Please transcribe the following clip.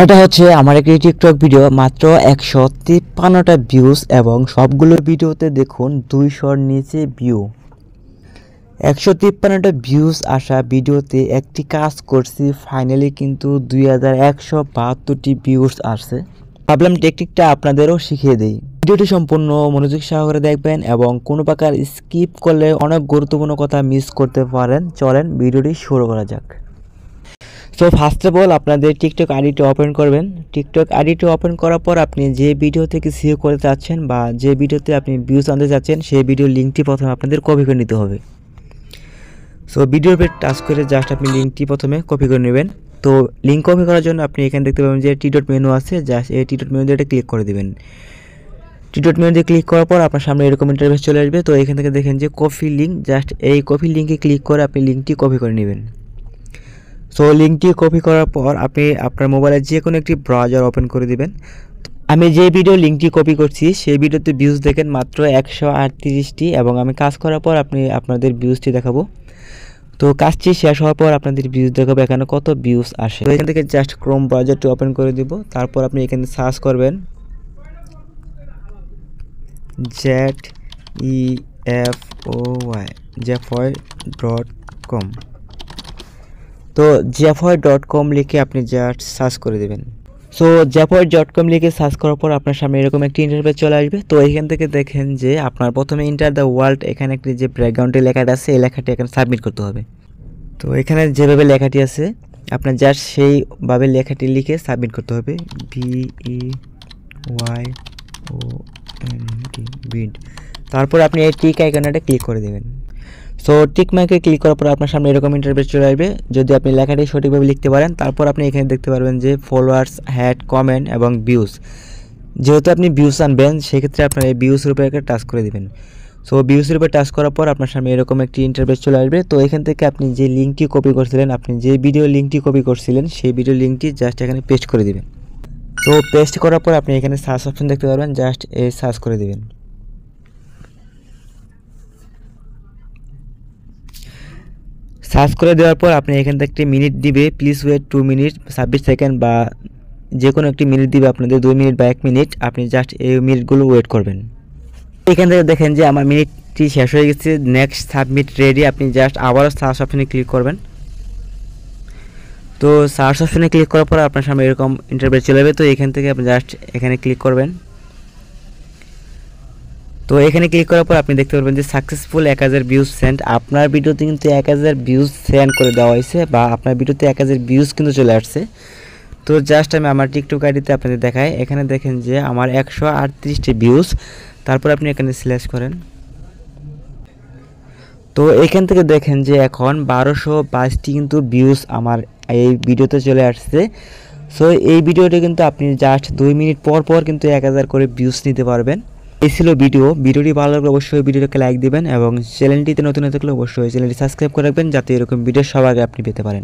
এটা হচ্ছে আমার একটি টিকটক ভিডিও, মাত্র 153টা ভিউজ এবং সবগুলো ভিডিওতে দেখুন 200-র নিচে ভিউ। 153টা ভিউজ আসা ভিডিওতে একটি কাজ করছি, ফাইনালি কিন্তু 2172টি ভিউজ আসছে। ভাবলাম টেকনিকটা আপনাদেরও শিখিয়ে দিই। ভিডিওটি সম্পূর্ণ মনোযোগ সহকারে দেখবেন এবং কোনো প্রকার স্কিপ করলে অনেক গুরুত্বপূর্ণ কথা মিস করতে পারেন। চলেন ভিডিওটি শুরু করা যাক। সো ফার্স্ট অফ অল আপনাদের টিকটক আইডিটি ওপেন করবেন। টিকটক আইডিটি ওপেন করার পর আপনি যে ভিডিও থেকে সিও করতে চাচ্ছেন বা যে ভিডিওতে আপনি ভিউজ আনতে চাচ্ছেন সেই ভিডিওর লিঙ্কটি প্রথমে আপনাদের কপি করে নিতে হবে। সো ভিডিওর উপরে টাচ করে জাস্ট আপনি লিঙ্কটি প্রথমে কপি করে নেবেন। তো লিঙ্ক কপি করার জন্য আপনি এখানে দেখতে পাবেন যে টি ডট মেনু আছে, জাস্ট এই টি ডট মেনু দিয়ে ক্লিক করে দেবেন। টি ডট মেনু দিয়ে ক্লিক করার পর আপনার সামনে এরকম ইন্টারফেস চলে আসবে। তো এখান থেকে দেখেন যে কপি লিঙ্ক, জাস্ট এই কপি লিঙ্কে ক্লিক করে আপনি লিঙ্কটি কপি করে নেবেন। সো লিঙ্কটি কপি করার পর আপনি আপনার মোবাইলে যে কোনো একটি ব্রাউজার ওপেন করে দিবেন। আমি যে ভিডিও লিঙ্কটি কপি করছি সেই ভিডিওতে ভিউজ দেখেন মাত্র 138টি এবং আমি কাজ করার পর আপনাদের ভিউজটি দেখাবো। তো কাজটি শেষ হওয়ার পর আপনাদের ভিউজ দেখাবো এখানে কত ভিউজ আসে। তো এখান থেকে জাস্ট ক্রোম ব্রাউজারটি ওপেন করে দিব। তারপর আপনি এখানে সার্চ করবেন zefoy.com। তো zefoy.com লিখে আপনি জাস্ট সার্চ করে দেবেন। সো zefoy.com লিখে সার্চ করার পর আপনার সামনে এরকম একটি ইন্টারফেস চলে আসবে। তো এখান থেকে দেখেন যে আপনার প্রথমে ইন্টার দ্য ওয়ার্ল্ড, এখানে একটি যে ব্যাকগ্রাউন্ডে লেখাটা আছে এই লেখাটি এখানে সাবমিট করতে হবে। তো এখানে যেভাবে লেখাটি আছে আপনার জাস্ট সেইভাবে লেখাটি লিখে সাবমিট করতে হবে, BEYOND। তারপর আপনি এই টিক আইকনটা ক্লিক করে দেবেন। সো টিক মার্কে ক্লিক করার পর আপনার সামনে এরকম ইন্টারফেস চলে আসবে। যদি আপনি লেখাটি সঠিকভাবে লিখতে পারেন তারপর আপনি এখানে দেখতে পারবেন যে ফলোয়ার্স, হ্যাড, কমেন্ট এবং ভিউজ। যেহেতু আপনি ভিউজ আনবেন সেক্ষেত্রে আপনার এই ভিউজের উপরে একটা টাচ করে দেবেন। সো ভিউজের উপরে টাচ করার পর আপনার সামনে এরকম একটি ইন্টারফেস চলে আসবে। তো এখান থেকে আপনি যে লিঙ্কটি কপি করছিলেন, আপনি যে ভিডিও লিঙ্কটি কপি করছিলেন সেই ভিডিও লিঙ্কটি জাস্ট এখানে পেস্ট করে দিবেন। তো পেস্ট করার পর আপনি এখানে সার্চ অপশন দেখতে পারবেন, জাস্ট এই সার্চ করে দিবেন। সার্চ করে দেওয়ার পর আপনি এখান থেকে একটি মিনিট দিবে, প্লিজ ওয়েট 2 মিনিট 26 সেকেন্ড বা যে কোনো একটি মিনিট দিবে আপনাদের, 2 মিনিট বা 1 মিনিট। আপনি জাস্ট এই মিনিটগুলো ওয়েট করবেন। এখান থেকে দেখেন যে আমার মিনিটটি শেষ হয়ে গেছে, নেক্সট সাবমিট রেডি। আপনি জাস্ট আবারও সার্চ অপশনে ক্লিক করবেন। তো সার্চ অপশনে ক্লিক করার পর আপনার সামনে এরকম ইন্টারফেস চলে যাবে। তো এখান থেকে আপনি জাস্ট এখানে ক্লিক করবেন। তো এখানে ক্লিক করার পর আপনি দেখতে পারবেন যে সাকসেসফুল 1000 ভিউজ সেন্ড। আপনার ভিডিওতে কিন্তু 1000 ভিউজ সেন্ড করে দেওয়া হয়েছে বা আপনার ভিডিওতে 1000 ভিউজ কিন্তু চলে আসছে। তো জাস্ট আমি আমার টিকটক আইডিতে আপনাদের দেখাই। এখানে দেখেন যে আমার 138টি ভিউজ। তারপর আপনি এখানে সিলেক্ট করেন। তো এখান থেকে দেখেন যে এখন 1222টি কিন্তু ভিউজ আমার এই ভিডিওতে চলে আসছে। সো এই ভিডিওটা কিন্তু আপনি জাস্ট 2 মিনিট পর পর কিন্তু 1000 করে ভিউজ নিতে পারবেন। এই ছিল ভিডিওটি ভালো লাগলে অবশ্যই ভিডিওটাকে লাইক দিবেন এবং চ্যানেলটিতে নতুন হয়ে থাকলে অবশ্যই চ্যানেলটি সাবস্ক্রাইব করে রাখবেন যাতে এরকম ভিডিও সবার আগে আপনি পেতে পারেন।